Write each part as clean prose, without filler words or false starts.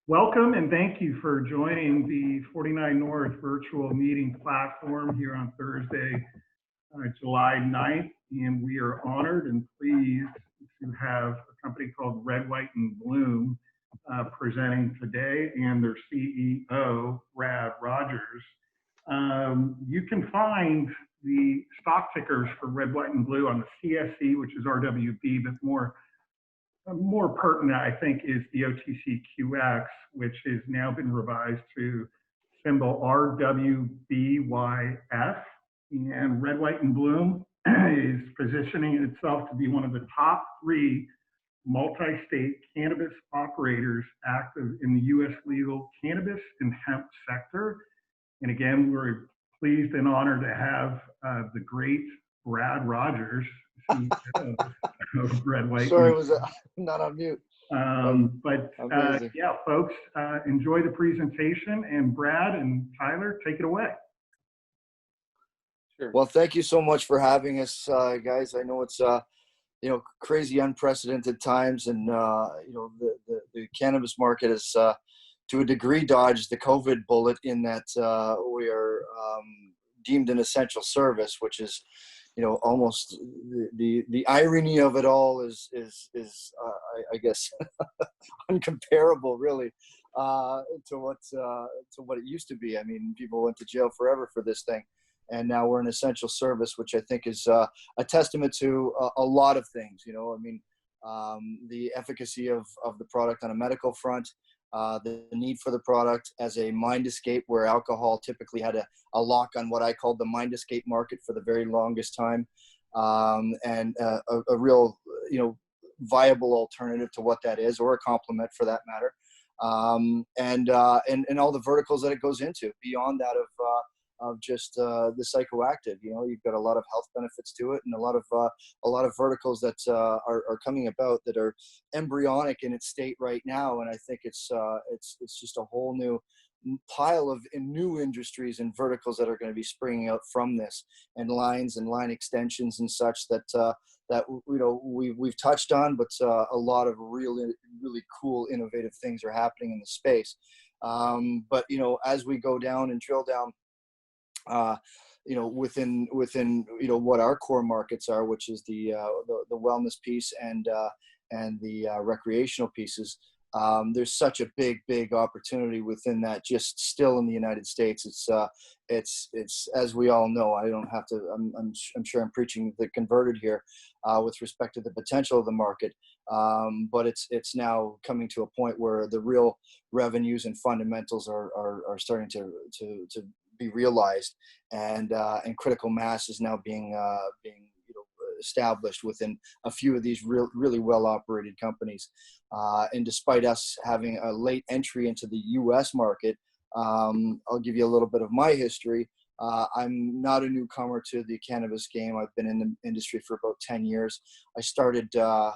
Welcome and thank you for joining the 49 North virtual meeting platform here on Thursday, July 9th. And we are honored and pleased to have a company called Red, White, and Bloom presenting today, and their CEO, Brad Rogers. You can find the stock tickers for Red, White, and Blue on the CSE, which is RWB, but more pertinent, I think, is the OTCQX, which has now been revised to symbol RWBYF. And Red, White, and Bloom is positioning itself to be one of the top three multi-state cannabis operators active in the U.S. legal cannabis and hemp sector. And again, we're pleased and honored to have the great Brad Rogers, CEO of Red, White. Sorry, was not on mute. Yeah, folks, enjoy the presentation. And Brad and Tyler, take it away. Sure. Well, thank you so much for having us, guys. I know it's crazy, unprecedented times, and the cannabis market has, to a degree, dodged the COVID bullet in that we are deemed an essential service, which is, almost the irony of it all is I guess uncomparable, really, to what it used to be. I mean, people went to jail forever for this thing, and now we're an essential service, which I think is a testament to a lot of things. The efficacy of the product on a medical front, the need for the product as a mind escape, where alcohol typically had a lock on what I called the mind escape market for the very longest time, and a real, viable alternative to what that is, or a complement for that matter, and all the verticals that it goes into beyond that of just the psychoactive. You've got a lot of health benefits to it, and a lot of verticals that are coming about that are embryonic in its state right now. And I think it's just a whole new pile of new industries and verticals that are going to be springing out from this, and lines and line extensions and such that we've touched on, but a lot of really cool, innovative things are happening in the space. But as we go down and drill down, within what our core markets are, which is the wellness piece and the recreational pieces, there's such a big opportunity within that, just still in the United States. It's as we all know, I don't have to, I'm sure I'm preaching the converted here with respect to the potential of the market, but it's now coming to a point where the real revenues and fundamentals are starting to be realized, and critical mass is now being established within a few of these really well operated companies. And despite us having a late entry into the U.S. market, I'll give you a little bit of my history. I'm not a newcomer to the cannabis game. I've been in the industry for about 10 years. I started the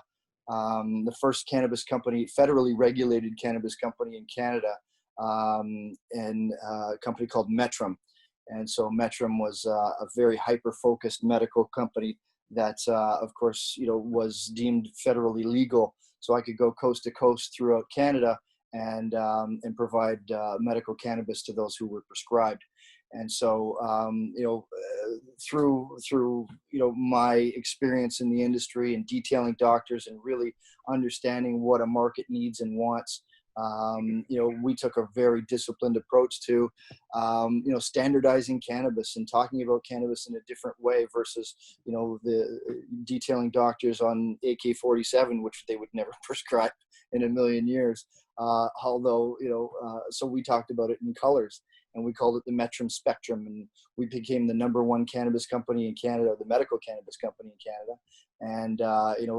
first cannabis company, federally regulated cannabis company in Canada, and a company called Metrum. And so Metrum was a very hyper-focused medical company that, of course, was deemed federally legal. So I could go coast to coast throughout Canada and provide medical cannabis to those who were prescribed. And so, through my experience in the industry and detailing doctors and really understanding what a market needs and wants, we took a very disciplined approach to, standardizing cannabis and talking about cannabis in a different way versus, the detailing doctors on AK-47, which they would never prescribe in a million years. So we talked about it in colors, and we called it the Metrum Spectrum, and we became the #1 cannabis company in Canada, the medical cannabis company in Canada. And,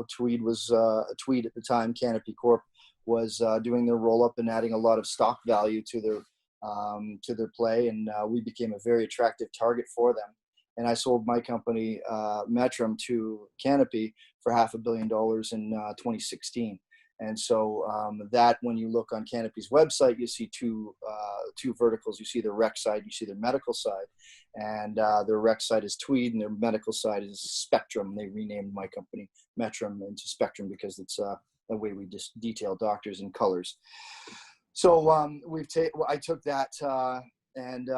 Tweed at the time, Canopy Corp, was doing their roll up and adding a lot of stock value to their play, and we became a very attractive target for them. And I sold my company, Metrum, to Canopy for $500 million in 2016. And so that, when you look on Canopy's website, you see two verticals. You see the rec side, you see their medical side, and their rec side is Tweed, and their medical side is Spectrum. They renamed my company Metrum into Spectrum because it's the way we just detail doctors in colors. So I took that and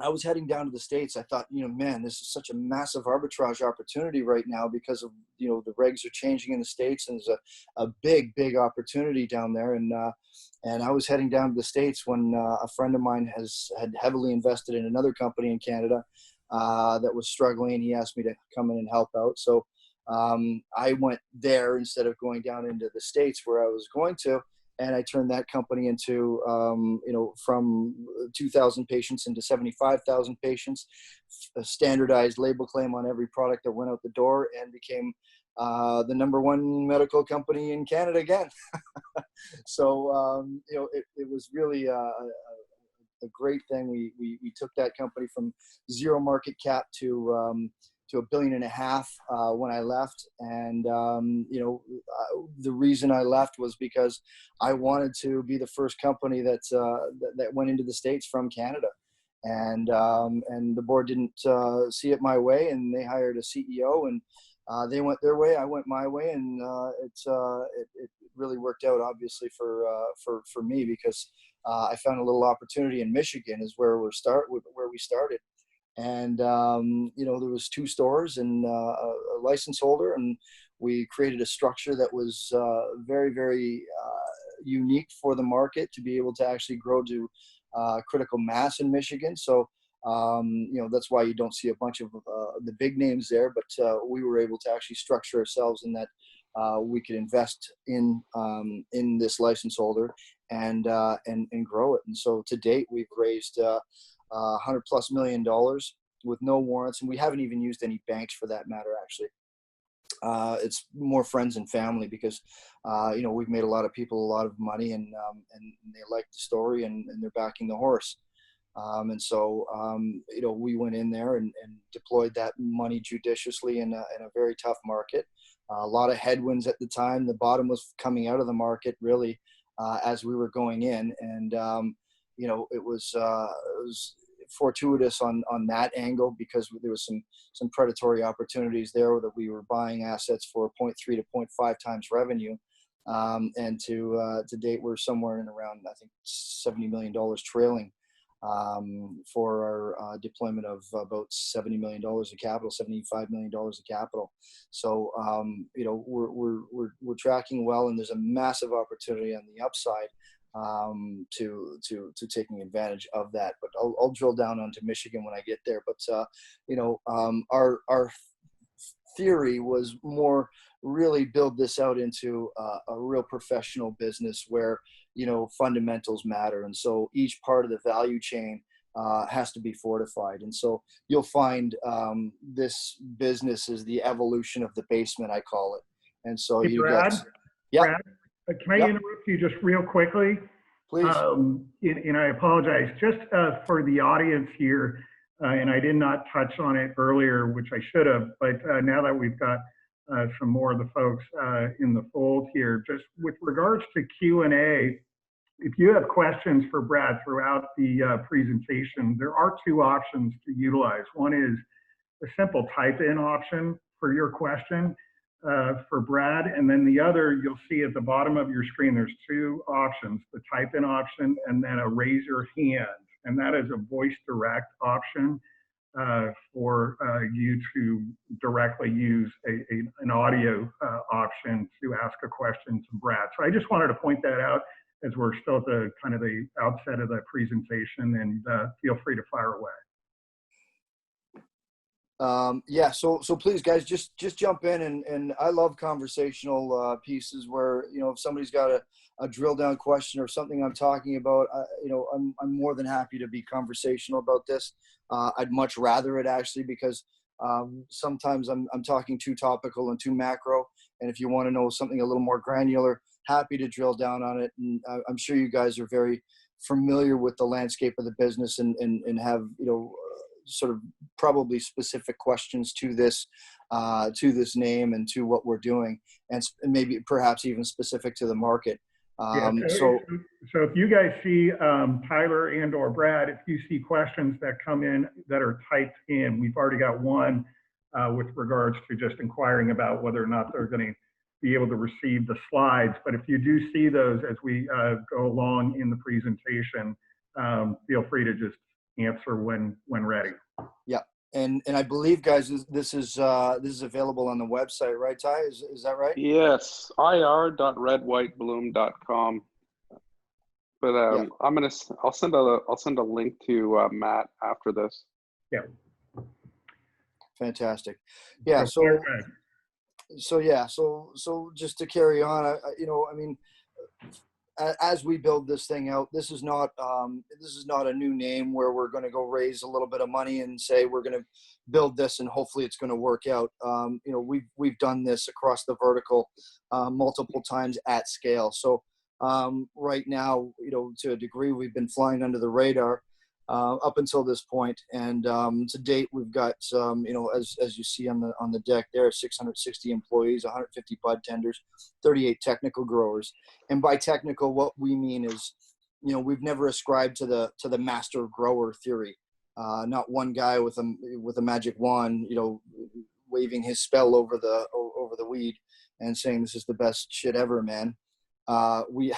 I was heading down to the States. I thought, man, this is such a massive arbitrage opportunity right now because of, the regs are changing in the States, and there's a big, big opportunity down there. And I was heading down to the States when a friend of mine had heavily invested in another company in Canada that was struggling. He asked me to come in and help out. So I went there instead of going down into the States where I was going to. And I turned that company into, from 2,000 patients into 75,000 patients, a standardized label claim on every product that went out the door, and became the #1 medical company in Canada again. So, it was really a great thing. We took that company from zero market cap to $1.5 billion when I left. And, the reason I left was because I wanted to be the first company that went into the States from Canada. And the board didn't see it my way, and they hired a CEO, and they went their way, I went my way. And it really worked out, obviously, for me, because I found a little opportunity in Michigan is where we started. And, there was 2 stores and a license holder, and we created a structure that was very, very unique for the market to be able to actually grow to critical mass in Michigan. So, that's why you don't see a bunch of the big names there, but we were able to actually structure ourselves in that we could invest in this license holder and grow it. And so to date, we've raised $100+ million with no warrants, and we haven't even used any banks for that matter. Actually, it's more friends and family because we've made a lot of people a lot of money, and they like the story, and they're backing the horse. And so we went in there and deployed that money judiciously in a very tough market. A lot of headwinds at the time. The bottom was coming out of the market really as we were going in, and it was fortuitous on that angle because there was some predatory opportunities there that we were buying assets for 0.3 to 0.5 times revenue. And to date, we're somewhere in around, I think, $70 million trailing for our deployment of about $70 million of capital, $75 million of capital. So, we're tracking well, and there's a massive opportunity on the upside to taking advantage of that. But I'll drill down onto Michigan when I get there. But our theory was more really build this out into a real professional business where fundamentals matter, and so each part of the value chain has to be fortified. And so you'll find this business is the evolution of the basement, I call it. And so hey, Brad, yeah. Brad, can I interrupt you just real quickly? Please. And I apologize, just for the audience here, and I did not touch on it earlier, which I should have, but now that we've got some more of the folks in the fold here, just with regards to Q&A, if you have questions for Brad throughout the presentation, there are 2 options to utilize. One is a simple type-in option for your question for Brad, and then the other, you'll see at the bottom of your screen, there's 2 options, the type-in option and then a raise your hand, and that is a voice direct option for you to directly use an audio option to ask a question to Brad. So I just wanted to point that out as we're still at the kind of the outset of the presentation, and feel free to fire away. So please, guys, just jump in, and I love conversational pieces where if somebody's got a drill down question or something I'm talking about, I'm more than happy to be conversational about this. I'd much rather it actually, because sometimes I'm talking too topical and too macro, and if you want to know something a little more granular, happy to drill down on it. And I'm sure you guys are very familiar with the landscape of the business and have sort of probably specific questions to this name and to what we're doing, and maybe perhaps even specific to the market. So if you guys see Tyler and or Brad, if you see questions that come in that are typed in, we've already got one with regards to just inquiring about whether or not they're going to be able to receive the slides. But if you do see those as we go along in the presentation, feel free to just answer when ready. Yeah. And I believe, guys, this is available on the website, right, Ty? Is that right? Yes, ir.redwhitebloom.com. But Yeah. I'll send a link to Matt after this. Yeah. Fantastic. Yeah. So just to carry on, as we build this thing out, this is not a new name where we're going to go raise a little bit of money and say we're going to build this and hopefully it's going to work out. We've done this across the vertical multiple times at scale. So right now, to a degree, we've been flying under the radar up until this point, and to date, we've got as you see on the deck there, 660 employees, 150 bud tenders, 38 technical growers. And by technical, what we mean is, we've never ascribed to the master grower theory. Not one guy with a magic wand, waving his spell over the weed and saying this is the best shit ever, man. We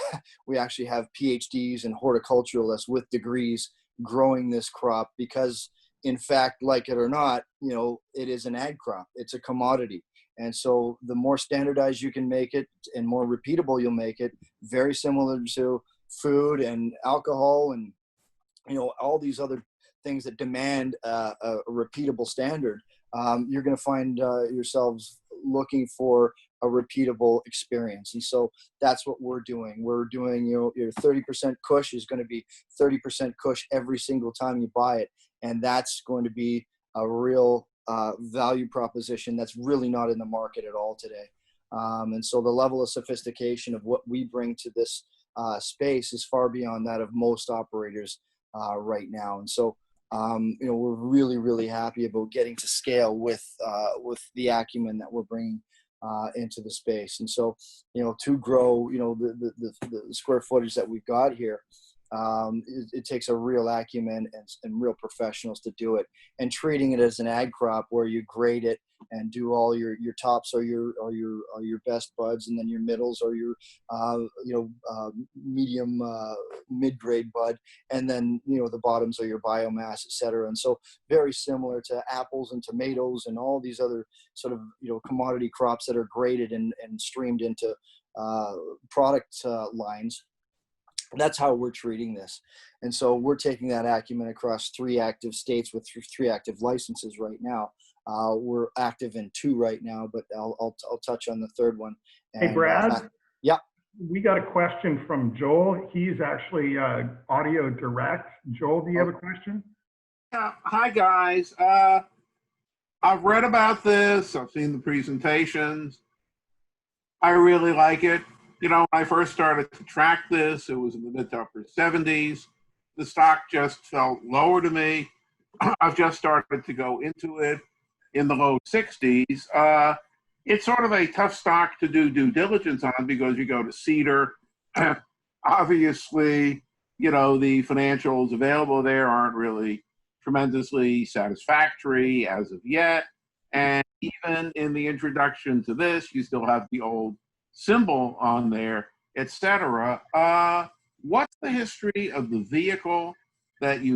actually have PhDs and horticulturalists with degrees growing this crop because, in fact, like it or not, it is an ag crop. It's a commodity. And so the more standardized you can make it and more repeatable you'll make it, very similar to food and alcohol and, all these other things that demand a repeatable standard, you're going to find yourselves looking for a repeatable experience. And so that's what we're doing. We're doing, your 30% Kush is going to be 30% Kush every single time you buy it. And that's going to be a real value proposition that's really not in the market at all today. And so the level of sophistication of what we bring to this space is far beyond that of most operators right now. And so, we're really, really happy about getting to scale with the acumen that we're bringing into the space. And so, to grow, the square footage that we've got here, it takes a real acumen and real professionals to do it. And treating it as an ag crop where you grade it and do all your tops are your best buds, and then your middles are your medium mid-grade bud, and then the bottoms are your biomass, etc. And so very similar to apples and tomatoes and all these other sort of commodity crops that are graded and streamed into product lines. That's how we're treating this. And so we're taking that acumen across 3 active states with 3 active licenses right now. We're active in 2 right now, but I'll touch on the 3rd one. And, hey, Brad. Yeah. We got a question from Joel. He's actually audio direct. Joel, do you have a question? Yeah. Hi, guys. I've read about this. I've seen the presentations. I really like it. When I first started to track this, it was in the mid to upper 70s. The stock just felt lower to me. I've just started to go into it in the low 60s. It's sort of a tough stock to do due diligence on because you go to Cedar. Obviously, the financials available there aren't really tremendously satisfactory as of yet. And even in the introduction to this, you still have the old symbol on there, etc. What's the history of the vehicle that you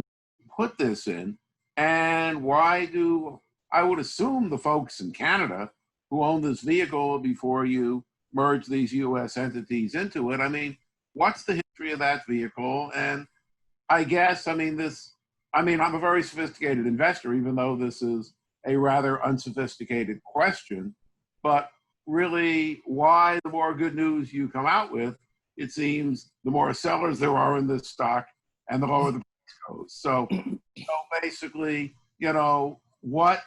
put this in, and why do I would assume the folks in Canada who own this vehicle before you merge these U.S. entities into it? I mean, what's the history of that vehicle? And I guess, I'm a very sophisticated investor, even though this is a rather unsophisticated question, but really, why the more good news you come out with, it seems the more sellers there are in this stock and the lower the price goes. So basically, what,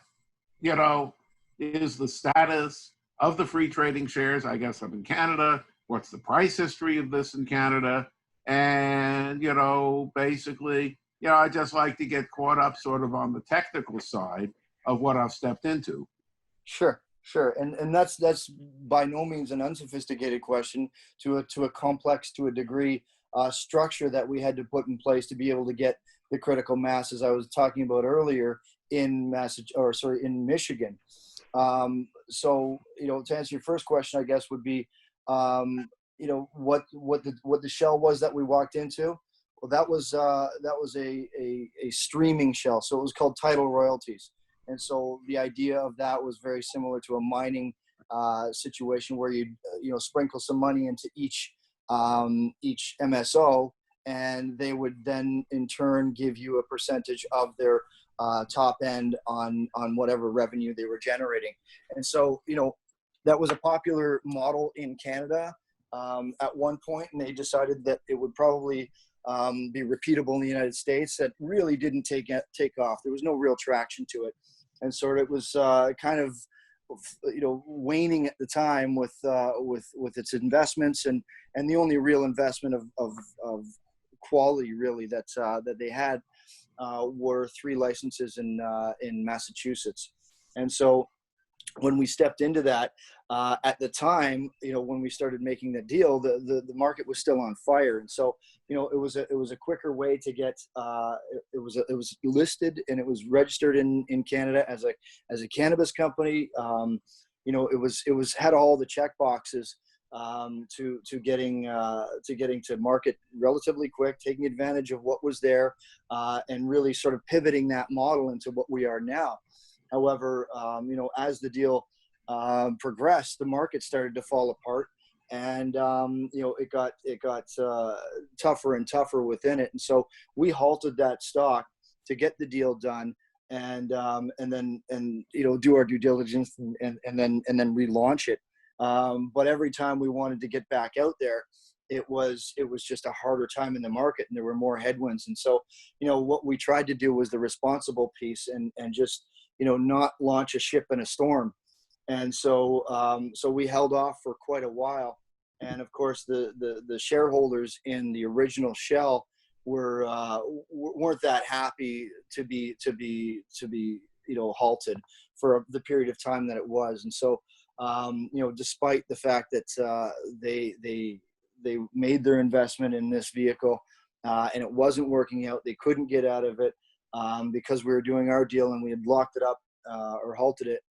is the status of the free trading shares? I guess I'm in Canada. What's the price history of this in Canada? And, basically, I just like to get caught up sort of on the technical side of what I've stepped into. Sure. And that's by no means an unsophisticated question to a complex, to a degree, structure that we had to put in place to be able to get the critical mass, as I was talking about earlier, in Michigan. So, to answer your first question, I guess would be, what the shell was that we walked into. Well, that was a streaming shell. So it was called Title Royalties. And so the idea of that was very similar to a mining situation where you sprinkle some money into each MSO, and they would then in turn give you a percentage of their top end on whatever revenue they were generating. And so, that was a popular model in Canada at one point, and they decided that it would probably be repeatable in the United States. That really didn't take off. There was no real traction to it, and sort of it was kind of waning at the time with its investments, and the only real investment of quality really that they had were 3 licenses in Massachusetts. And so when we stepped into that, at the time, when we started making the deal, the market was still on fire. And so, it was a quicker way to get, it was listed and it was registered in Canada as a cannabis company. It was had all the check boxes to getting to market relatively quick, taking advantage of what was there, and really sort of pivoting that model into what we are now. However, as the deal progressed, the market started to fall apart, and it got tougher and tougher within it. And so we halted that stock to get the deal done, and then do our due diligence and then relaunch it. But every time we wanted to get back out there, it was just a harder time in the market, and there were more headwinds. And so, what we tried to do was the responsible piece, and just not launch a ship in a storm. And so we held off for quite a while. And of course, the shareholders in the original shell weren't that happy to be halted for the period of time that it was. And so, despite the fact that they made their investment in this vehicle, and it wasn't working out, they couldn't get out of it because we were doing our deal, and we had locked it up or halted it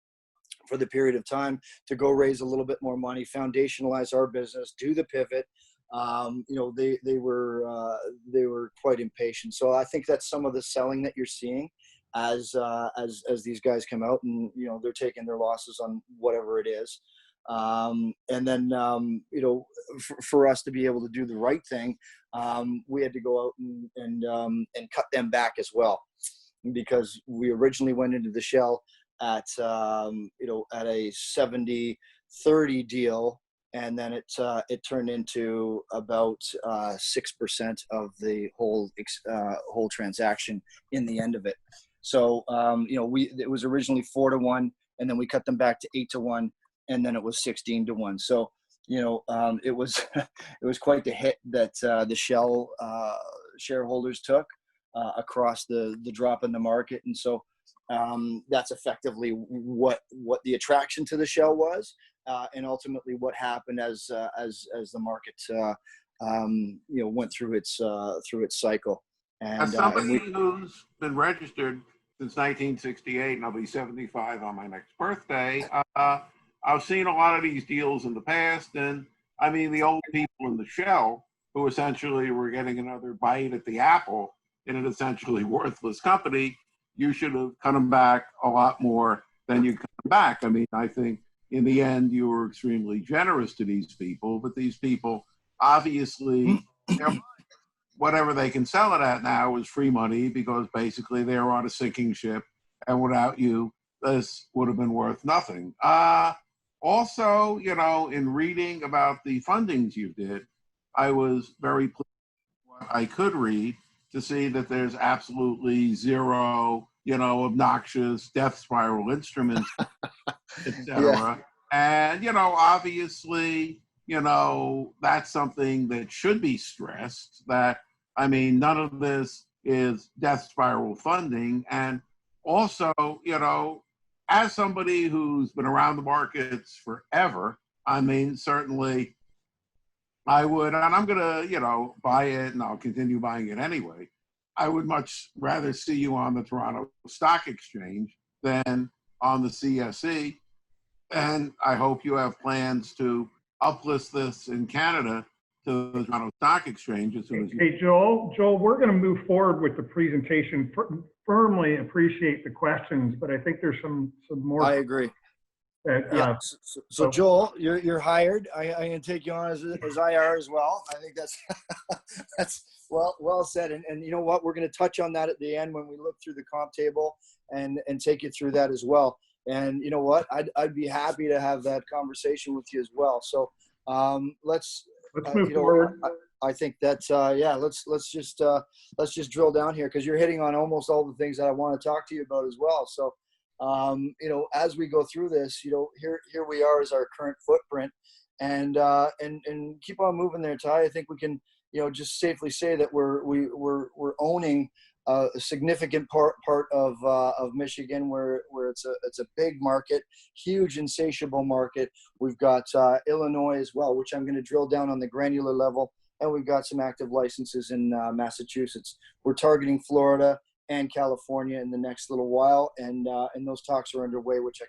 for the period of time to go raise a little bit more money, foundationalize our business, do the pivot. They were quite impatient. So I think that's some of the selling that you're seeing as these guys come out, and they're taking their losses on whatever it is. And then for us to be able to do the right thing, we had to go out and cut them back as well, because we originally went into the shell at a 70-30 deal, and then it turned into about 6% of the whole transaction in the end of it. So it was originally 4-1, and then we cut them back to 8-1, and then it was 16-1. So it was it was quite the hit that the shell shareholders took across the drop in the market. And so that's effectively what the attraction to the shell was, and ultimately what happened as the market went through its cycle. And as somebody who's been registered since 1968, and I'll be 75 on my next birthday, I've seen a lot of these deals in the past, and I mean, the old people in the shell who essentially were getting another bite at the apple in an essentially worthless company, you should have cut them back a lot more than you cut them back. I mean, I think in the end, you were extremely generous to these people, but these people obviously, whatever they can sell it at now is free money, because basically they're on a sinking ship, and without you, this would have been worth nothing. Also, in reading about the fundings you did, I was very pleased with what I could read to see that there's absolutely zero, obnoxious death spiral instruments, etc. Yeah. And, obviously, that's something that should be stressed, that, I mean, none of this is death spiral funding. And also, as somebody who's been around the markets forever, I mean, certainly I would, and I'm going to, buy it, and I'll continue buying it anyway. I would much rather see you on the Toronto Stock Exchange than on the CSE, And I hope you have plans to uplist this in Canada to the Toronto Stock Exchange as soon as you. Hey, Joel, we're going to move forward with the presentation. Firmly appreciate the questions, but I think there's some more. I agree. That, Yeah. So Joel, you're hired. I'm going to take you on as IR as well. I think that's that's well said. And you know what? We're going to touch on that at the end when we look through the comp table and take you through that as well. And you know what? I'd be happy to have that conversation with you as well. So let's move forward. I think that's let's just drill down here, because you're hitting on almost all the things that I want to talk to you about as well. So as we go through this, here we are as our current footprint, and keep on moving there, Ty. I think we can just safely say that we're owning a significant part of Michigan, where it's a big market, huge insatiable market. We've got Illinois as well, which I'm going to drill down on the granular level, and we've got some active licenses in Massachusetts. We're targeting Florida and California in the next little while, and those talks are underway, which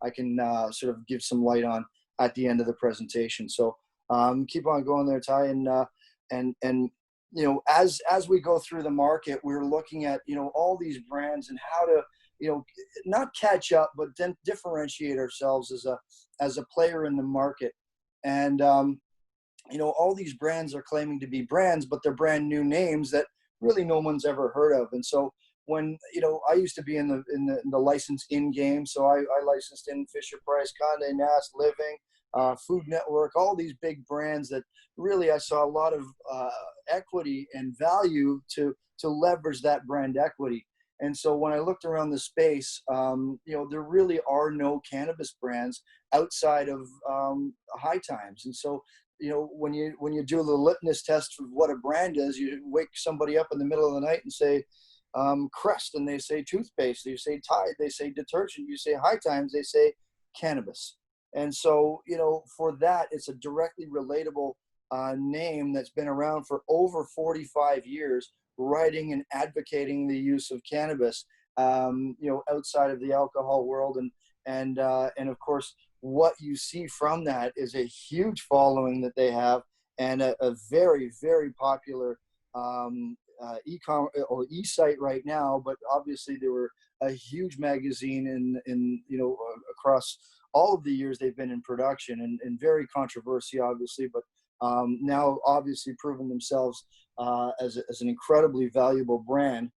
I can sort of give some light on at the end of the presentation. So keep on going there, Ty, and as we go through the market, we're looking at all these brands and how to not catch up, but then differentiate ourselves as a player in the market. And all these brands are claiming to be brands, but they're brand new names that really no one's ever heard of. And so when I used to be in the license in game, so I licensed in Fisher Price, Condé Nast, Living, Food Network, all these big brands that really I saw a lot of equity and value to leverage that brand equity. And so when I looked around the space, there really are no cannabis brands outside of High Times. And so when you do the litmus test of what a brand is, you wake somebody up in the middle of the night and say Crest, and they say toothpaste. You say Tide, they say detergent. You say High Times, they say cannabis. And so for that, it's a directly relatable name that's been around for over 45 years, writing and advocating the use of cannabis, outside of the alcohol world, and of course, what you see from that is a huge following that they have, and a very, very popular e-commerce or e-site right now. But obviously, they were a huge magazine in across all of the years they've been in production, and very controversial, obviously, but now obviously proven themselves as an incredibly valuable brand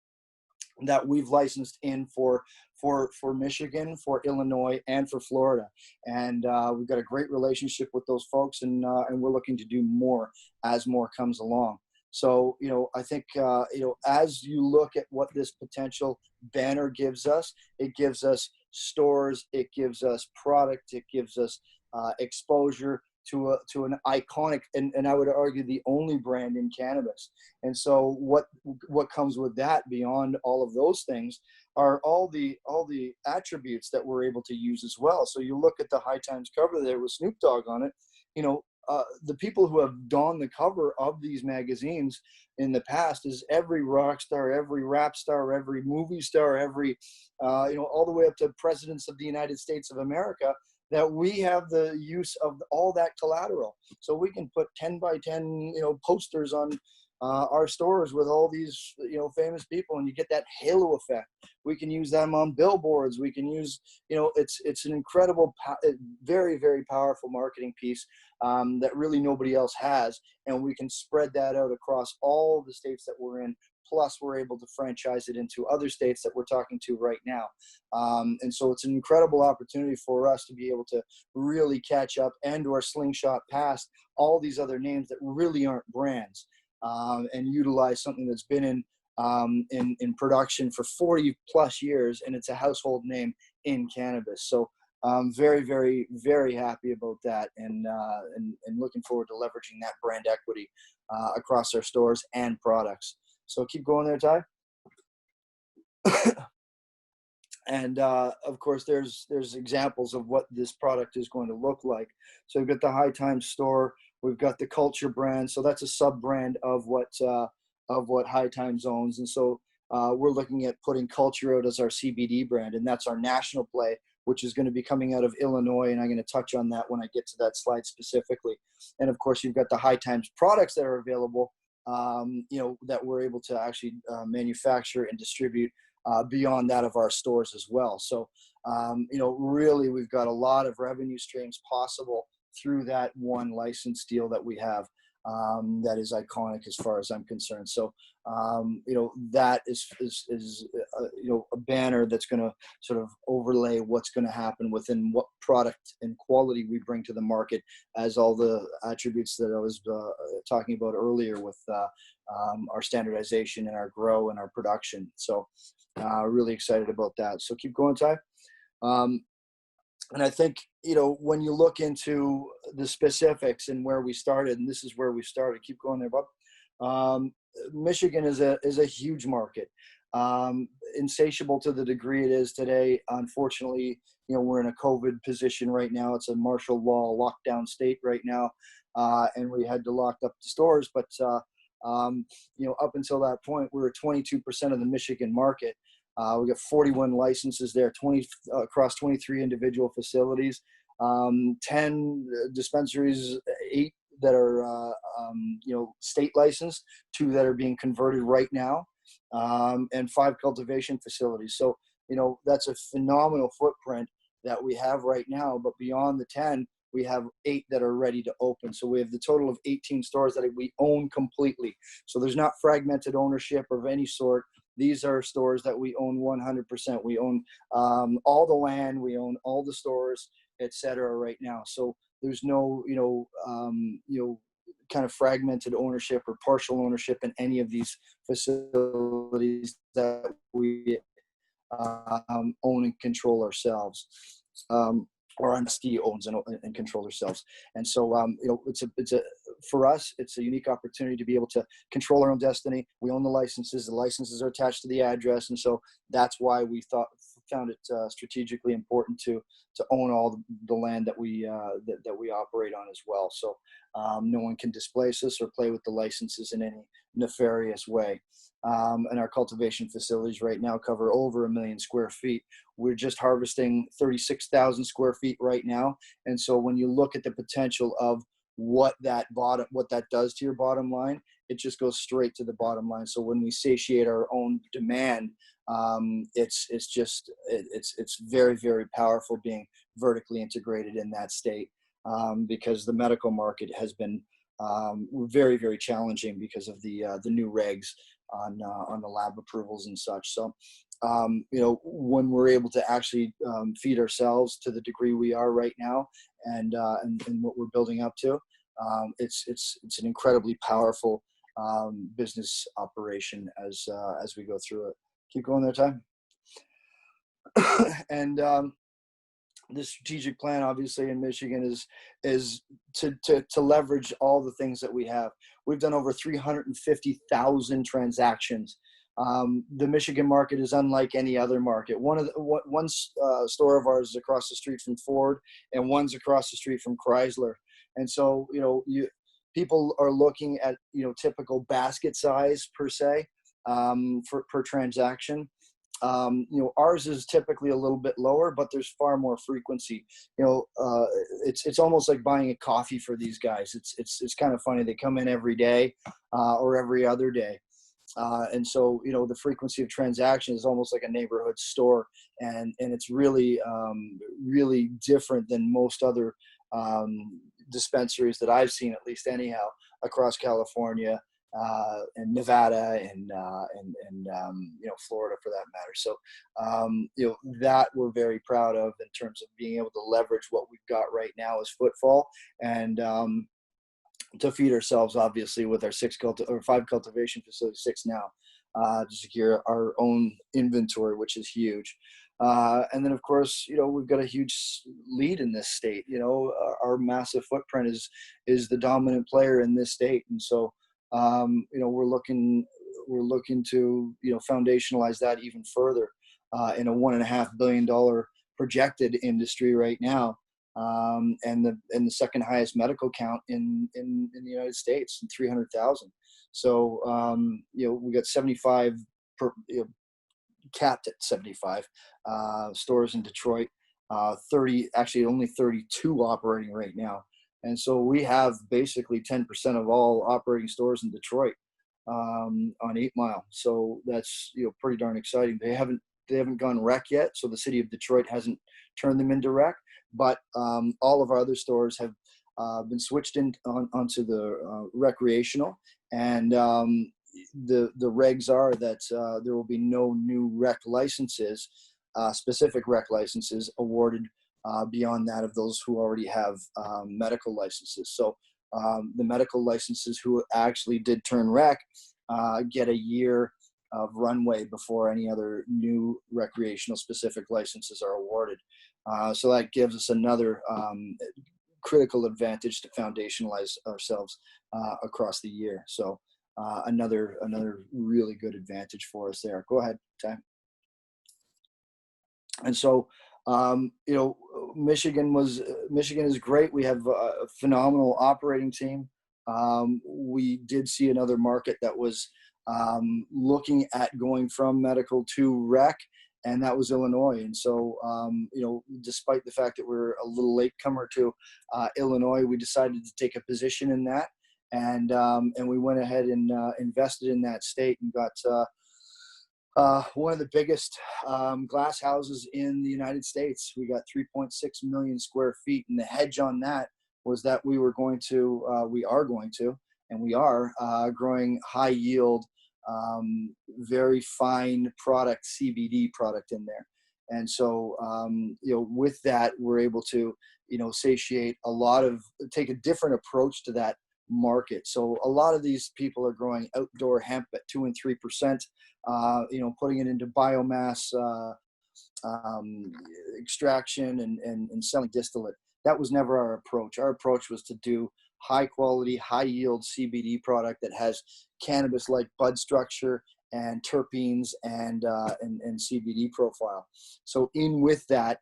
that we've licensed in for Michigan, for Illinois, and for Florida. And we've got a great relationship with those folks, and we're looking to do more as more comes along. So, I think, as you look at what this potential banner gives us, it gives us stores, it gives us product, it gives us exposure to an iconic, and I would argue the only brand in cannabis. And so what comes with that beyond all of those things are all the attributes that we're able to use as well. So you look at the High Times cover there with Snoop Dogg on it. The people who have donned the cover of these magazines in the past is every rock star, every rap star, every movie star, every all the way up to presidents of the United States of America, that we have the use of all that collateral. So we can put 10 by 10, posters on our stores with all these, famous people, and you get that halo effect. We can use them on billboards. We can use, it's an incredible, very, very powerful marketing piece that really nobody else has. And we can spread that out across all the states that we're in. Plus, we're able to franchise it into other states that we're talking to right now. And so it's an incredible opportunity for us to be able to really catch up and or slingshot past all these other names that really aren't brands, and utilize something that's been in production for 40 plus years, and it's a household name in cannabis. So I'm very, very, very happy about that, and looking forward to leveraging that brand equity across our stores and products. So keep going there, Ty. And of course, there's examples of what this product is going to look like. So we've got the High Times store. We've got the Culture brand. So that's a sub brand of what High Times owns. And so we're looking at putting Culture out as our CBD brand, and that's our national play which is going to be coming out of Illinois, and I'm going to touch on that when I get to that slide specifically. And of course, you've got the High Times products that are available, that we're able to actually manufacture and distribute beyond that of our stores as well. So, really, we've got a lot of revenue streams possible through that one license deal that we have. That is iconic as far as I'm concerned. So, that is a banner that's going to sort of overlay what's going to happen within what product and quality we bring to the market, as all the attributes that I was talking about earlier with our standardization and our grow and our production. So, really excited about that. So keep going, Ty. And I think, when you look into the specifics and where we started, and this is where we started, keep going there, Bob. Michigan is a huge market, insatiable to the degree it is today. Unfortunately, we're in a COVID position right now. It's a martial law lockdown state right now. And we had to lock up the stores, but, up until that point, we were 22% of the Michigan market. We got 41 licenses there, 20 across 23 individual facilities, 10 dispensaries, 8 that are, state licensed, 2 that are being converted right now, and 5 cultivation facilities. So, that's a phenomenal footprint that we have right now. But beyond the 10, we have 8 that are ready to open. So we have the total of 18 stores that we own completely. So there's not fragmented ownership of any sort. These are stores that we own 100%. We own all the land, we own all the stores, etc. right now. So there's no, kind of fragmented ownership or partial ownership in any of these facilities that we own and control ourselves. Or MSD owns and controls ourselves. And so, for us, it's a unique opportunity to be able to control our own destiny. We own the licenses. The licenses are attached to the address. And so that's why we found it strategically important to own all the land that we operate on as well. So no one can displace us or play with the licenses in any nefarious way. And our cultivation facilities right now cover over 1 million square feet. We're just harvesting 36,000 square feet right now. And so when you look at the potential of what that does to your bottom line, it just goes straight to the bottom line. So when we satiate our own demand, it's very, very powerful being vertically integrated in that state, because the medical market has been very, very challenging because of the new regs on the lab approvals and such. So, when we're able to actually feed ourselves to the degree we are right now, and what we're building up to, it's an incredibly powerful business operation as we go through it. Keep going there, Ty. And the strategic plan, obviously, in Michigan is to leverage all the things that we have. We've done over 350,000 transactions. The Michigan market is unlike any other market. One store of ours is across the street from Ford, and one's across the street from Chrysler. And so, people are looking at, typical basket size per se, per transaction. Ours is typically a little bit lower, but there's far more frequency. It's almost like buying a coffee for these guys. It's kind of funny. They come in every day, or every other day. And so, the frequency of transaction is almost like a neighborhood store, and it's really, really different than most other dispensaries that I've seen, at least anyhow, across California, and Nevada, and Florida for that matter. So, that we're very proud of in terms of being able to leverage what we've got right now as footfall, and to feed ourselves, obviously, with our 5 cultivation facilities, 6 now, to secure our own inventory, which is huge. And then, of course, we've got a huge lead in this state. Our massive footprint is the dominant player in this state, and so we're looking to foundationalize that even further in a $1.5 billion projected industry right now. And the second highest medical count in the United States, 300,000. So, we got 75 capped at 75 stores in Detroit, actually only 32 operating right now. And so we have basically 10% of all operating stores in Detroit on 8 Mile. So that's, pretty darn exciting. They haven't gone rec yet, so the city of Detroit hasn't turned them into rec. But all of our other stores have been switched onto the recreational, and the regs are that there will be no new rec licenses, specific rec licenses awarded beyond that of those who already have medical licenses. So the medical licenses who actually did turn rec get a year of runway before any other new recreational specific licenses are awarded. So that gives us another critical advantage to foundationalize ourselves across the year. So another really good advantage for us there. Go ahead, Ty. And so, Michigan is great. We have a phenomenal operating team. We did see another market that was looking at going from medical to rec, and that was Illinois. And so, despite the fact that we're a little latecomer to Illinois, we decided to take a position in that, and we went ahead and invested in that state and got one of the biggest glass houses in the United States. We got 3.6 million square feet, and the hedge on that was that we are going to growing high yield, very fine product, CBD product in there. And so, with that, we're able to, satiate take a different approach to that market. So a lot of these people are growing outdoor hemp at 2 and 3%, putting it into biomass extraction and selling distillate. That was never our approach. Our approach was to do high quality, high yield CBD product that has cannabis-like bud structure and terpenes and CBD profile. So with that,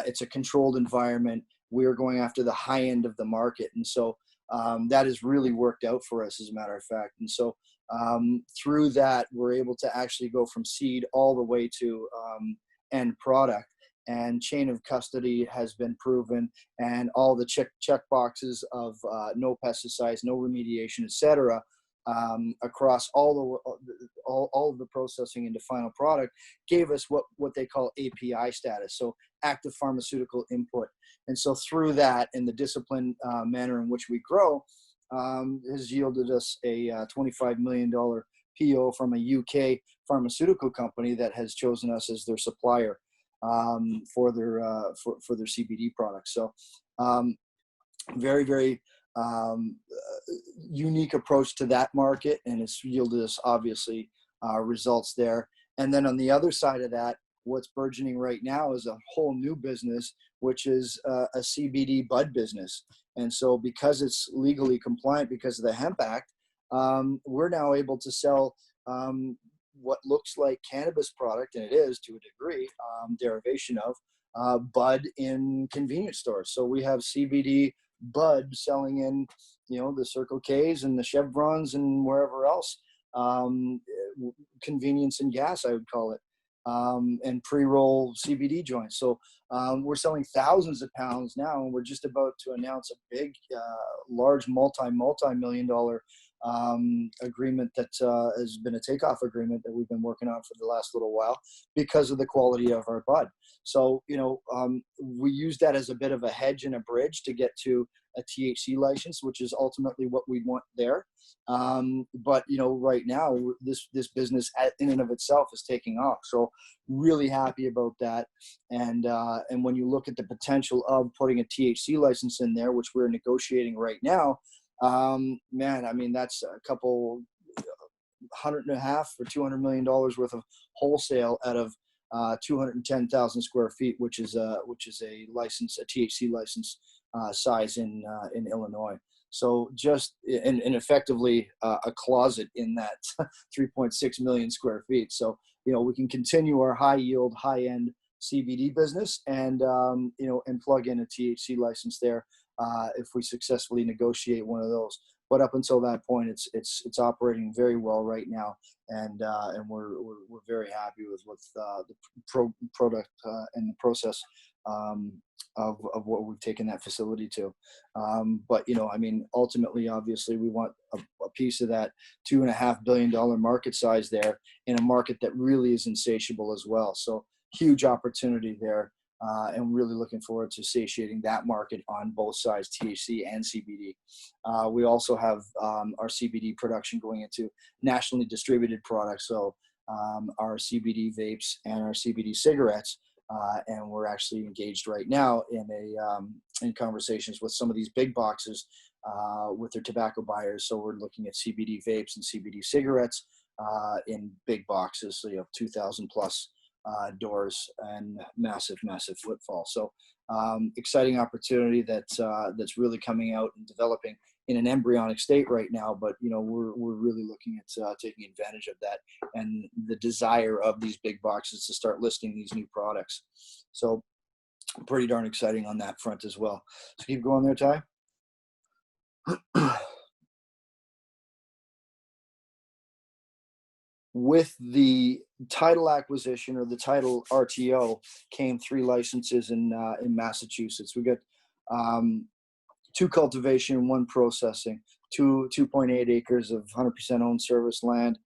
it's a controlled environment. We're going after the high end of the market. And so that has really worked out for us, as a matter of fact. And so through that, we're able to actually go from seed all the way to end product. And chain of custody has been proven, and all the check boxes of no pesticides, no remediation, etc., across all of the processing into final product gave us what they call API status, so active pharmaceutical input. And so through that, and the disciplined manner in which we grow, has yielded us a $25 million PO from a UK pharmaceutical company that has chosen us as their supplier for their CBD products. So very, very unique approach to that market, and it's yielded us obviously results there. And then on the other side of that, what's burgeoning right now is a whole new business, which is a CBD bud business. And so because it's legally compliant because of the Hemp Act, we're now able to sell what looks like cannabis product, and it is to a degree, derivation of bud in convenience stores. So we have CBD bud selling in, the Circle K's and the Chevrons and wherever else, convenience and gas, I would call it, and pre-roll CBD joints. So we're selling thousands of pounds now, and we're just about to announce a big, large, multi-million dollar agreement that has been a takeoff agreement that we've been working on for the last little while because of the quality of our bud. So, we use that as a bit of a hedge and a bridge to get to a THC license, which is ultimately what we want there. But, right now this business in and of itself is taking off. So really happy about that. And when you look at the potential of putting a THC license in there, which we're negotiating right now, that's a couple $150 or $200 million worth of wholesale out of 210,000 square feet, which is a license, a THC license size in Illinois. So just and effectively a closet in that 3.6 million square feet. So we can continue our high yield, high end CBD business and and plug in a THC license there if we successfully negotiate one of those. But up until that point, it's operating very well right now, and we're very happy with the product and the process of what we've taken that facility to. But, I mean, ultimately, obviously, we want a piece of that $2.5 billion market size there in a market that really is insatiable as well. So huge opportunity there. And really looking forward to satiating that market on both sides, THC and CBD. We also have our CBD production going into nationally distributed products. So our CBD vapes and our CBD cigarettes. And we're actually engaged right now in conversations with some of these big boxes with their tobacco buyers. So we're looking at CBD vapes and CBD cigarettes in big boxes, so 2,000 plus doors and massive footfall. So exciting opportunity that's really coming out and developing in an embryonic state right now, but we're really looking at taking advantage of that and the desire of these big boxes to start listing these new products. So pretty darn exciting on that front as well. So keep going there, Ty. With the title acquisition or the title RTO came 3 licenses in Massachusetts. We got 2 cultivation, 1 processing, 2.8 acres of 100% owned service land,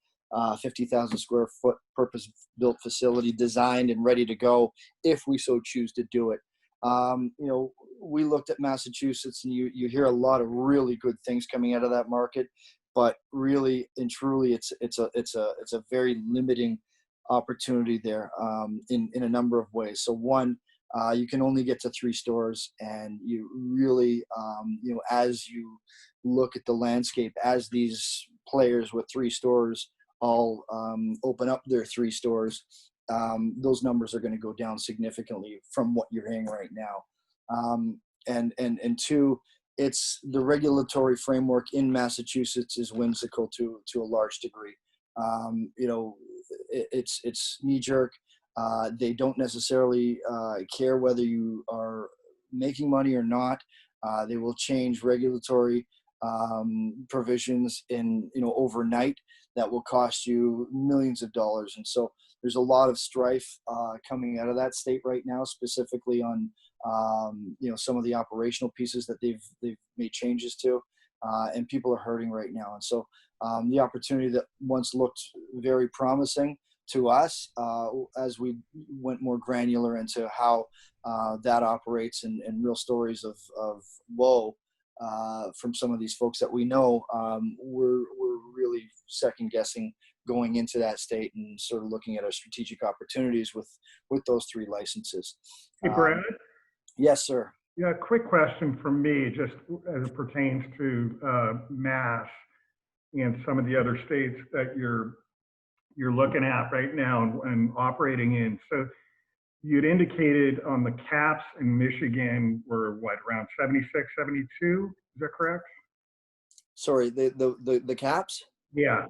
50,000 square foot purpose-built facility designed and ready to go if we so choose to do it. We looked at Massachusetts, and you hear a lot of really good things coming out of that market, but really and truly, it's a very limiting opportunity there in a number of ways. So one, you can only get to 3 stores, and you really, as you look at the landscape, as these players with 3 stores all open up their 3 stores, those numbers are going to go down significantly from what you're hearing right now. And 2, it's the regulatory framework in Massachusetts is whimsical to a large degree. It's knee jerk. They don't necessarily care whether you are making money or not. They will change regulatory provisions overnight that will cost you millions of dollars. And so there's a lot of strife coming out of that state right now, specifically on some of the operational pieces that they've made changes to, and people are hurting right now. And so the opportunity that once looked very promising to us, as we went more granular into how that operates and real stories of woe from some of these folks that we know, we're really second guessing going into that state and sort of looking at our strategic opportunities with those 3 licenses. Hey, Brad? Yes, sir. Yeah, quick question from me, just as it pertains to Mass and some of the other states that you're looking at right now and operating in. So you'd indicated on the caps in Michigan were around 76, 72? Is that correct? Sorry, the caps? Yeah.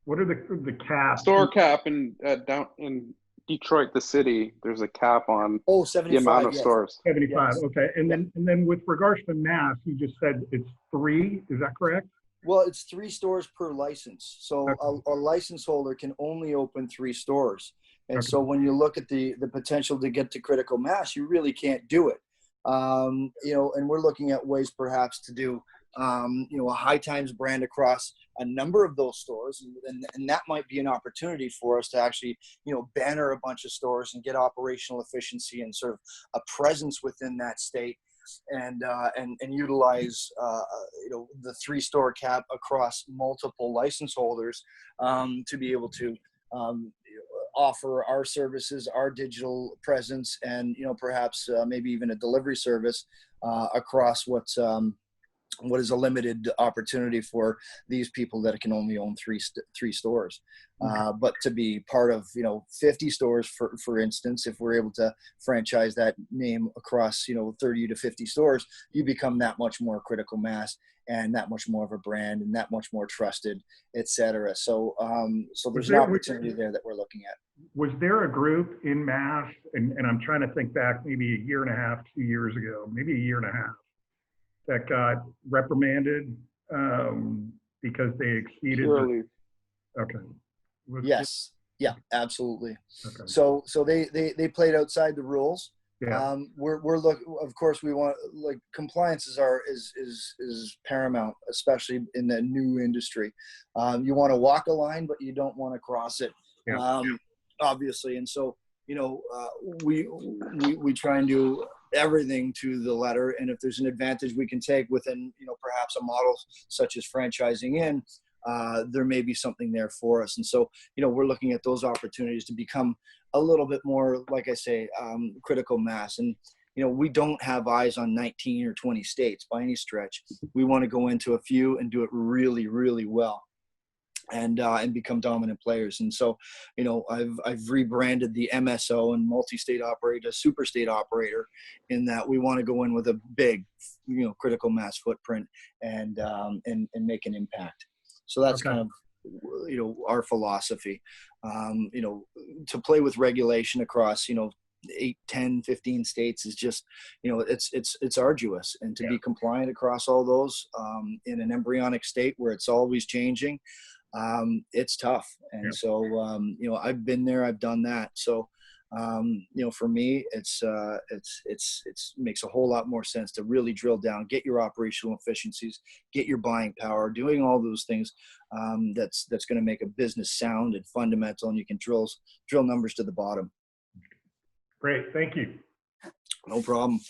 What are the caps? Store cap down in Detroit, the city. There's a cap on 75, the amount of yes. stores. 75. Yes. Okay. And then with regards to Mass, you just said it's 3. Is that correct? Well, it's 3 stores per license. So Okay. a license holder can only open 3 stores. And Okay. so when you look at the potential to get to critical mass, you really can't do it. And we're looking at ways perhaps to do, a High Times brand across a number of those stores. And that might be an opportunity for us to actually, banner a bunch of stores and get operational efficiency and sort of a presence within that state. And utilize the 3 store cap across multiple license holders to be able to offer our services, our digital presence, and perhaps maybe even a delivery service across what is a limited opportunity for these people that can only own 3 stores. But to be part of 50 stores, for instance, if we're able to franchise that name across 30 to 50 stores, you become that much more critical mass and that much more of a brand and that much more trusted, etc. So there's an opportunity there that we're looking at. Was there a group in Mass, and I'm trying to think back maybe a year and a half, 2 years ago, maybe a year and a half, that got reprimanded because they exceeded okay. Yes. Yeah, absolutely. Okay. So they played outside the rules. Yeah. We're looking, of course, we want, like, compliance is paramount, especially in the new industry. You want to walk a line, but you don't want to cross it, Yeah. obviously. And so, we try and do everything to the letter. And if there's an advantage we can take within, perhaps a model such as franchising in, there may be something there for us. And so, we're looking at those opportunities to become a little bit more, like I say, critical mass. And, we don't have eyes on 19 or 20 states by any stretch. We want to go into a few and do it really, really well, and become dominant players. And so, I've rebranded the MSO and multi-state operator to super state operator, in that we want to go in with a big, critical mass footprint and make an impact. So that's Okay. kind of, our philosophy. To play with regulation across, 8, 10, 15 states is just, it's arduous. And to be compliant across all those, in an embryonic state where it's always changing, it's tough. And so, I've been there, I've done that. So, for me, it's makes a whole lot more sense to really drill down, get your operational efficiencies, get your buying power, doing all those things. That's going to make a business sound and fundamental, and you can drill numbers to the bottom. Great. Thank you. No problem.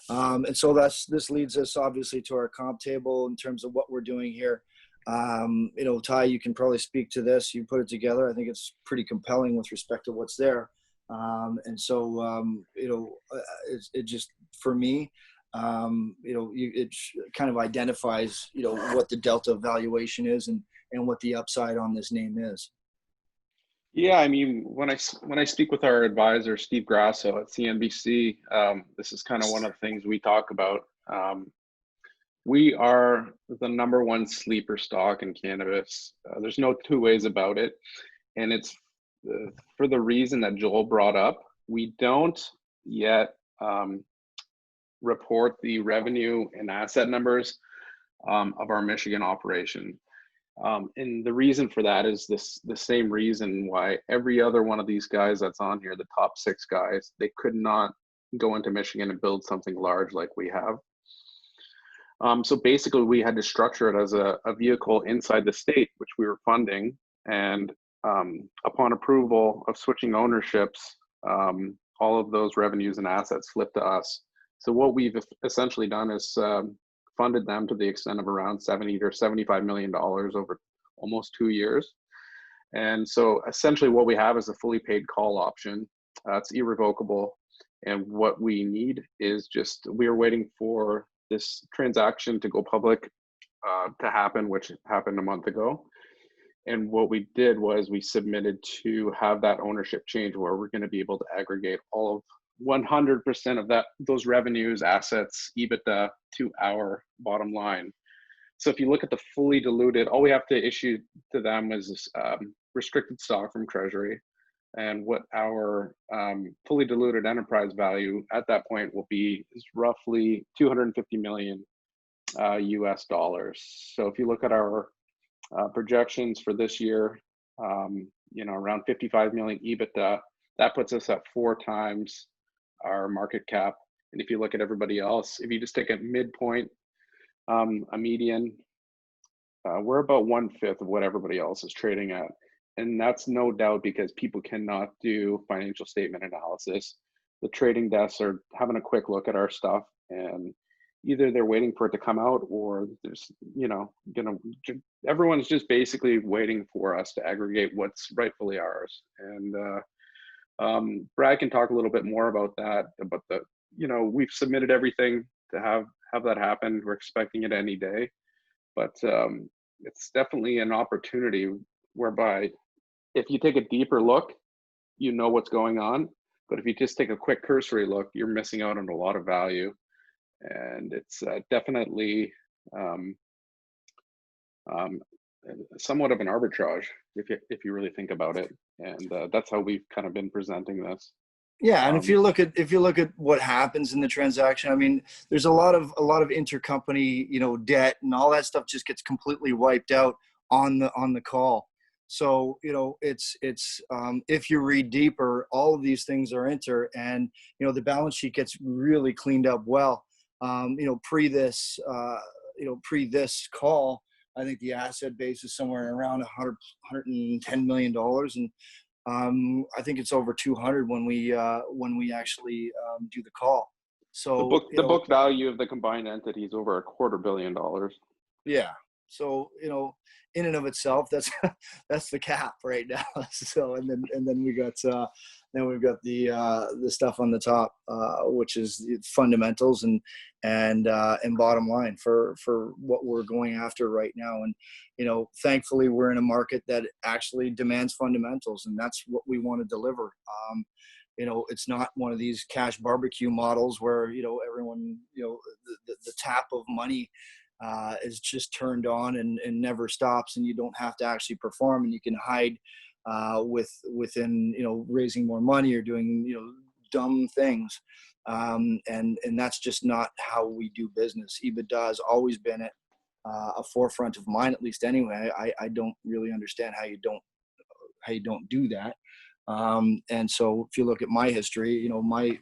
And so this leads us obviously to our comp table in terms of what we're doing here. Ty, you can probably speak to this. You put it together. I think it's pretty compelling with respect to what's there. And so, it just, for me, it kind of identifies, what the delta valuation is and what the upside on this name is. Yeah, I mean, when I speak with our advisor, Steve Grasso at CNBC, this is kind of one of the things we talk about. We are the #1 sleeper stock in cannabis. There's no two ways about it. And it's for the reason that Joel brought up. We don't yet report the revenue and asset numbers of our Michigan operation. And the reason for that is the same reason why every other one of these guys that's on here, the top 6 guys, they could not go into Michigan and build something large like we have. So basically, we had to structure it as a vehicle inside the state, which we were funding. And upon approval of switching ownerships, all of those revenues and assets flipped to us. So what we've essentially done is funded them to the extent of around $70 or $75 million over almost 2 years. And so essentially what we have is a fully paid call option. It's irrevocable. And what we need is just, we are waiting for this transaction to go public to happen, which happened a month ago. And what we did was we submitted to have that ownership change, where we're going to be able to aggregate all of 100% of those revenues, assets, EBITDA to our bottom line. So if you look at the fully diluted, all we have to issue to them is restricted stock from Treasury, and what our fully diluted enterprise value at that point will be is roughly $250 million US dollars. So if you look at our projections for this year, around 55 million EBITDA, that puts us at 4 times our market cap. And if you look at everybody else, if you just take a midpoint, a median, we're about 1/5 of what everybody else is trading at. And that's no doubt because people cannot do financial statement analysis. The trading desks are having a quick look at our stuff, and either they're waiting for it to come out, or there's, everyone's just basically waiting for us to aggregate what's rightfully ours. And Brad can talk a little bit more about that, about we've submitted everything to have that happen. We're expecting it any day, but it's definitely an opportunity whereby if you take a deeper look, what's going on. But if you just take a quick cursory look, you're missing out on a lot of value. And it's definitely somewhat of an arbitrage if you really think about it. And that's how we've kind of been presenting this. Yeah, and if you look at what happens in the transaction, I mean, there's a lot of intercompany, debt and all that stuff just gets completely wiped out on the call. So, it's if you read deeper, all of these things are and, the balance sheet gets really cleaned up well. Pre this call, I think the asset base is somewhere around $110 million. And I think it's over 200 when we actually do the call. So the book value of the combined entity is over $250 million. Yeah. So, in and of itself, that's that's the cap right now. So, and then we've got the stuff on the top, which is fundamentals and bottom line for what we're going after right now. And, thankfully we're in a market that actually demands fundamentals, and that's what we want to deliver. It's not one of these cash barbecue models where, everyone, the tap of money is just turned on and never stops, and you don't have to actually perform, and you can hide within raising more money or doing dumb things, and that's just not how we do business. EBITDA has always been at a forefront of mind, at least anyway. I don't really understand how you don't do that. And so if you look at my history,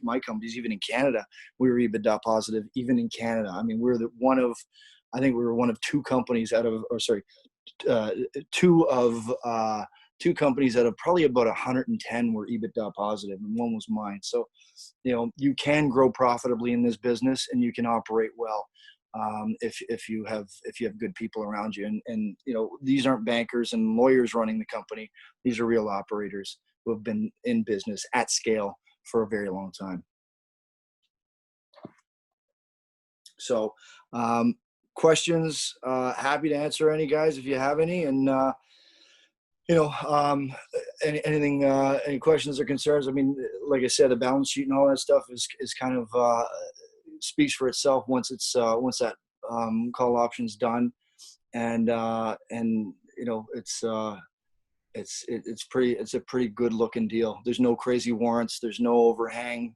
my companies, even in Canada, we were EBITDA positive, even in Canada. I mean, I think we were one of two companies two companies out of probably about 110 were EBITDA positive, and one was mine. So, you can grow profitably in this business, and you can operate well if you have good people around you. And these aren't bankers and lawyers running the company; these are real operators who have been in business at scale for a very long time. So, questions, happy to answer any, guys, if you have any. And, anything, any questions or concerns? I mean, like I said, the balance sheet and all that stuff is kind of, speaks for itself once that, call option's done. And it's a pretty good looking deal. There's no crazy warrants. There's no overhang.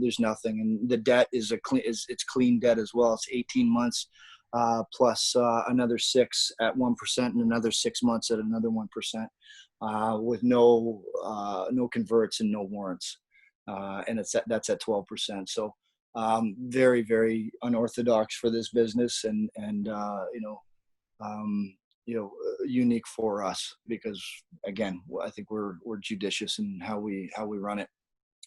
There's nothing. And the debt is it's clean debt as well. It's 18 months, plus, another 6 at 1% and another 6 months at another 1%, with no converts and no warrants. And that's at 12%. So, very, very unorthodox for this business, and unique for us, because again, I think we're judicious in how we run it.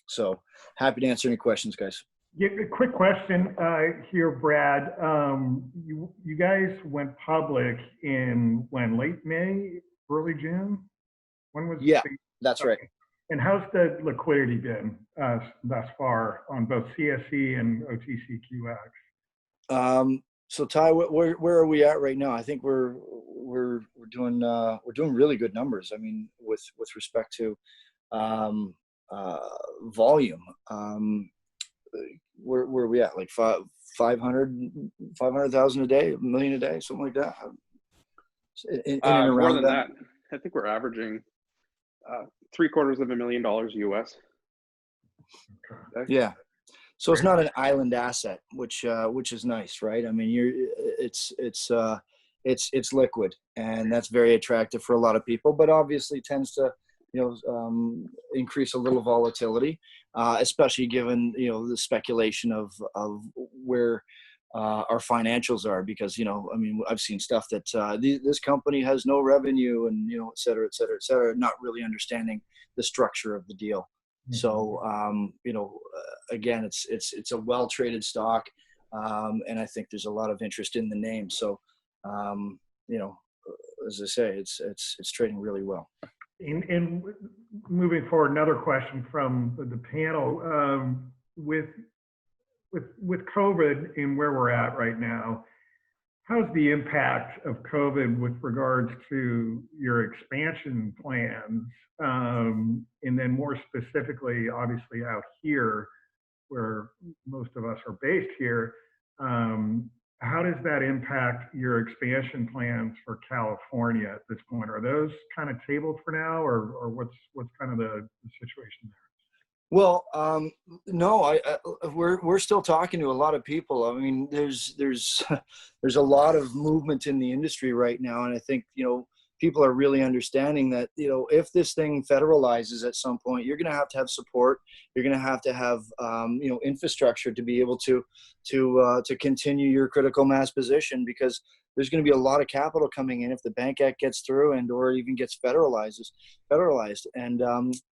So happy to answer any questions, guys. Yeah, a quick question here, Brad. You guys went public in late May, early June? When was? Yeah, that's right. And how's the liquidity been thus far on both CSE and OTCQX? So Ty, where are we at right now? I think we're doing really good numbers. I mean, with respect to volume, where are we at? Like 500,000 a day, 1 million a day, something like that. In and around more than that. I think we're averaging $750,000 US. Okay. Yeah. So it's not an island asset, which is nice, right? I mean, it's liquid, and that's very attractive for a lot of people, but obviously tends to, increase a little volatility, especially given, the speculation of where our financials are, because, I mean, I've seen stuff that this company has no revenue and, et cetera, et cetera, et cetera, not really understanding the structure of the deal. Mm-hmm. So, again, it's a well-traded stock. And I think there's a lot of interest in the name. So, as I say, it's trading really well. And moving forward, another question from the panel, with COVID and where we're at right now, how's the impact of COVID with regards to your expansion plans? And then more specifically, obviously out here, where most of us are based here, how does that impact your expansion plans for California at this point? Are those kind of tabled for now, or what's kind of the situation there? Well, no, we're still talking to a lot of people. I mean, there's a lot of movement in the industry right now, and I think people are really understanding that, you know, if this thing federalizes at some point, you're going to have support. You're going to have, you know, infrastructure to be able to continue your critical mass position, because there's going to be a lot of capital coming in if the Bank Act gets through and or even gets federalized. And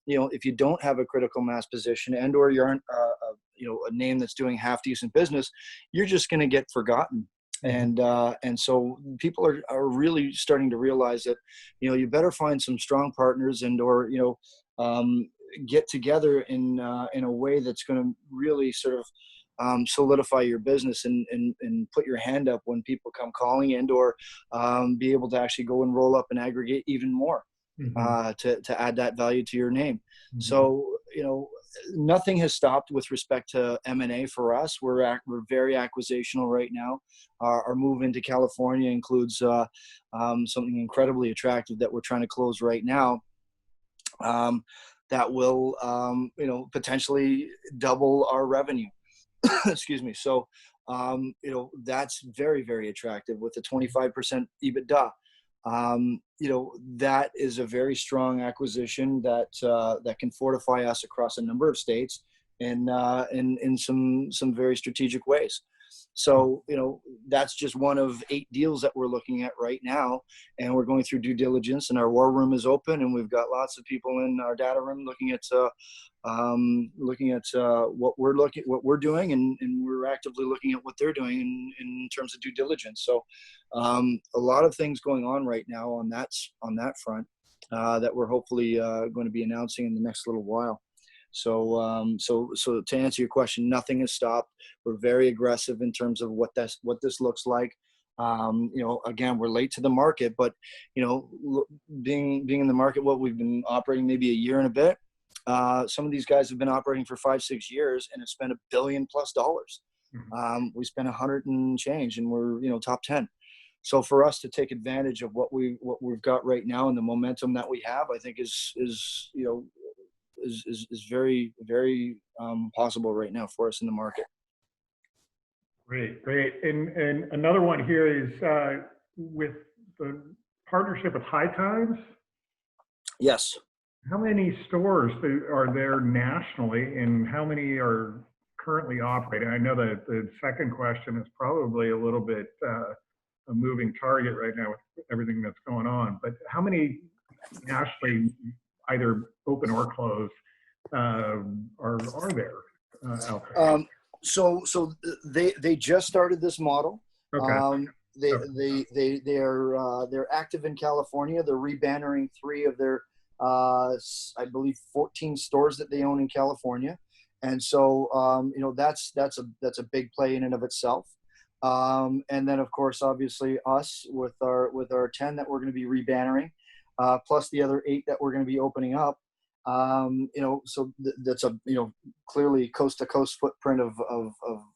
you know, if you don't have a critical mass position and or you aren't you know, a name that's doing half decent business, you're just going to get forgotten. And so people are really starting to realize that, you know, you better find some strong partners and or, you know, get together in a way that's going to really sort of solidify your business and put your hand up when people come calling, and or be able to actually go and roll up and aggregate even more to add that value to your name. So, you know, nothing has stopped with respect to M&A for us. We're very acquisitional right now. Our move into California includes something incredibly attractive that we're trying to close right now. That will, you know, potentially double our revenue. Excuse me. So, you know, that's very, very attractive with a 25% EBITDA. You know, that is a very strong acquisition that can fortify us across a number of states and in some very strategic ways. So, you know, that's just one of 8 deals that we're looking at right now, and we're going through due diligence, and our war room is open, and we've got lots of people in our data room looking at what we're doing, and we're actively looking at what they're doing in terms of due diligence. So a lot of things going on right now on that front that we're hopefully going to be announcing in the next little while. So so to answer your question, nothing has stopped. We're very aggressive in terms of what this looks like. You know, again, we're late to the market, but, you know, being in the market, we've been operating maybe a year and a bit. Some of these guys have been operating for 5-6 years and have spent $1 billion+. We spent 100 and change, and we're, you know, top 10. So for us to take advantage of what we've got right now and the momentum that we have, I think is you know, is very, very possible right now for us in the market. Great. And another one here is with the partnership with High Times. Yes. How many stores are there nationally, and how many are currently operating? I know that the second question is probably a little bit a moving target right now with everything that's going on, but how many nationally, either open or closed, are there out there? So they just started this model. Okay. They're active in California. They're rebannering 3 of their I believe 14 stores that they own in California, and so you know, that's a big play in and of itself. And then of course, obviously us with our 10 that we're going to be rebannering, plus the other 8 that we're going to be opening up. You know, so that's a, you know, clearly coast to coast footprint of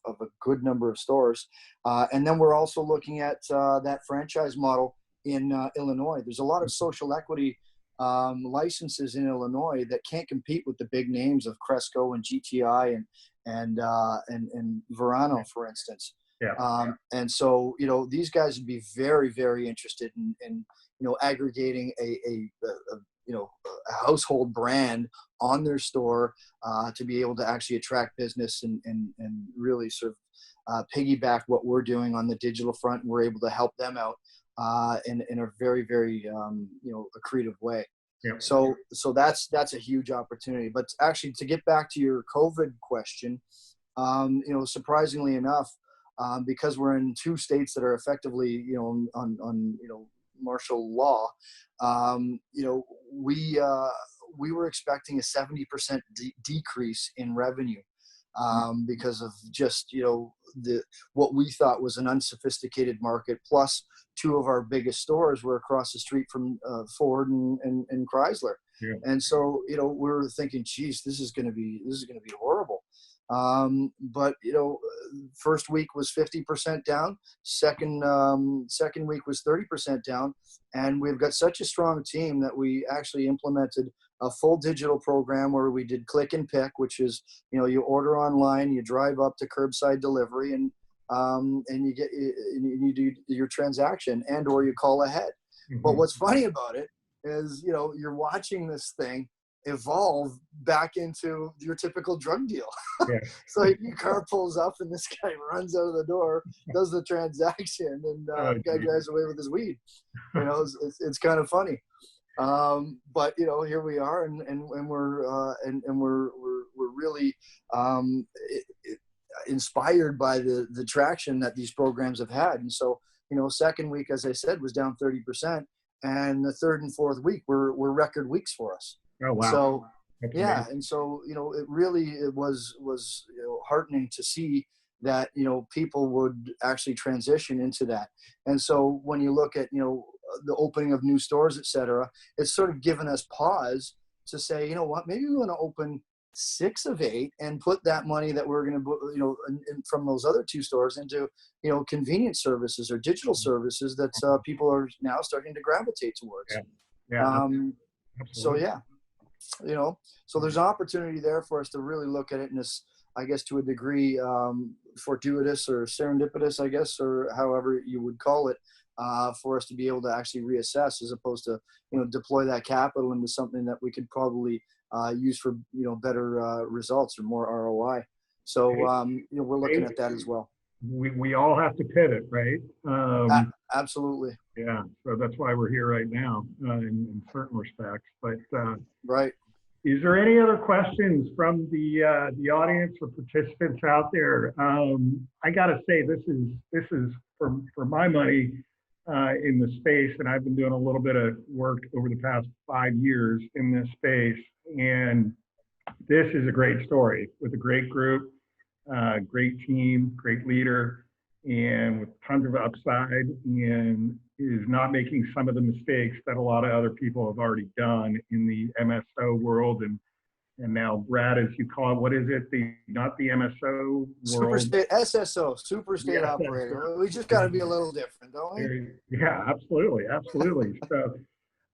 a good number of stores. And then we're also looking at that franchise model in Illinois. There's a lot of social equity licenses in Illinois that can't compete with the big names of Cresco and GTI and Verano, for instance. Yeah. And so, you know, these guys would be very, very interested in you know, aggregating a you know, a household brand on their store to be able to actually attract business and really sort of piggyback what we're doing on the digital front. And we're able to help them out in a very, very you know, a creative way. Yep. So that's a huge opportunity. But actually, to get back to your COVID question, you know, surprisingly enough, because we're in 2 states that are effectively, you know, on you know, martial law, you know, we were expecting a 70% decrease in revenue because of just, you know, what we thought was an unsophisticated market. Plus, 2 of our biggest stores were across the street from Ford and Chrysler. Yeah. And so, you know, we were thinking, geez, this is going to be horrible. But, you know, first week was 50% down. Second week was 30% down. And we've got such a strong team that we actually implemented a full digital program where we did click and pick, which is, you know, you order online, you drive up to curbside delivery, and you do your transaction, and or you call ahead. But what's funny about it is, you know, you're watching this thing evolve back into your typical drug deal. Yeah. So your car pulls up and this guy runs out of the door, does the transaction, and the guy drives away with his weed. You know, it's kind of funny. But you know, here we are, and we're really inspired by the traction that these programs have had. And so, you know, second week, as I said, was down 30%, and the third and fourth week were record weeks for us. Oh, wow. So That's yeah, amazing. and so, you know, it was you know, heartening to see that, you know, people would actually transition into that. And so when you look at, you know, the opening of new stores, et cetera, it's sort of given us pause to say, you know what, maybe we want to open 6 of 8 and put that money that we're going to, you know, from those other 2 stores into, you know, convenience services or digital services that people are now starting to gravitate towards. Yeah. Yeah. So yeah, you know, so there's an opportunity there for us to really look at it in this, I guess, to a degree, fortuitous or serendipitous, I guess, or however you would call it, for us to be able to actually reassess, as opposed to, you know, deploy that capital into something that we could probably use for, you know, better results or more ROI. So, you know, we're looking at that as well. We all have to pivot, right? Absolutely. Yeah, so that's why we're here right now, in certain respects. But right. Is there any other questions from the audience or participants out there? I got to say, this is for my money in the space, and I've been doing a little bit of work over the past 5 years in this space, and this is a great story with a great group, great team, great leader, and with tons of upside, and is not making some of the mistakes that a lot of other people have already done in the MSO world. And now, Brad, as you call it, what is it? Not the MSO world. Super state, SSO, super state operator. We just got to be a little different, don't we? Yeah, absolutely. Absolutely. So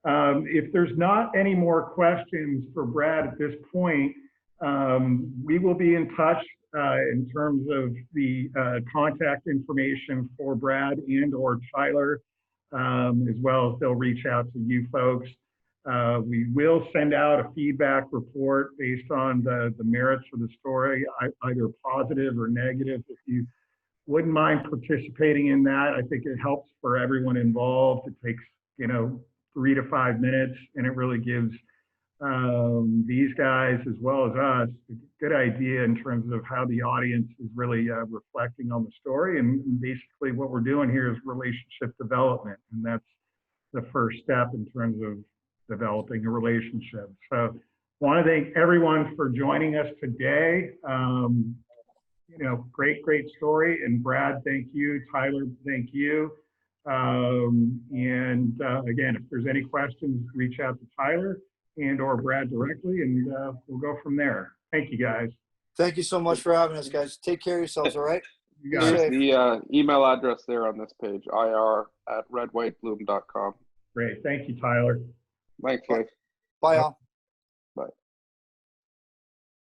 if there's not any more questions for Brad at this point, we will be in touch in terms of the contact information for Brad and or Tyler, as well as they'll reach out to you folks. We will send out a feedback report based on the merits of the story, either positive or negative. If you wouldn't mind participating in that, I think it helps for everyone involved. It takes, you know, 3 to 5 minutes, and it really gives these guys, as well as us, a good idea in terms of how the audience is really reflecting on the story. And basically what we're doing here is relationship development, and that's the first step in terms of developing a relationship. So I want to thank everyone for joining us today. You know, great story. And Brad, thank you. Tyler, thank you. Again, if there's any questions, reach out to Tyler and or Brad directly, and we'll go from there. Thank you, guys. Thank you so much for having us, guys. Take care of yourselves, all right? There's the email address there on this page, ir@redwhitebloom.com. Great. Thank you, Tyler. Thanks, guys. Bye, all.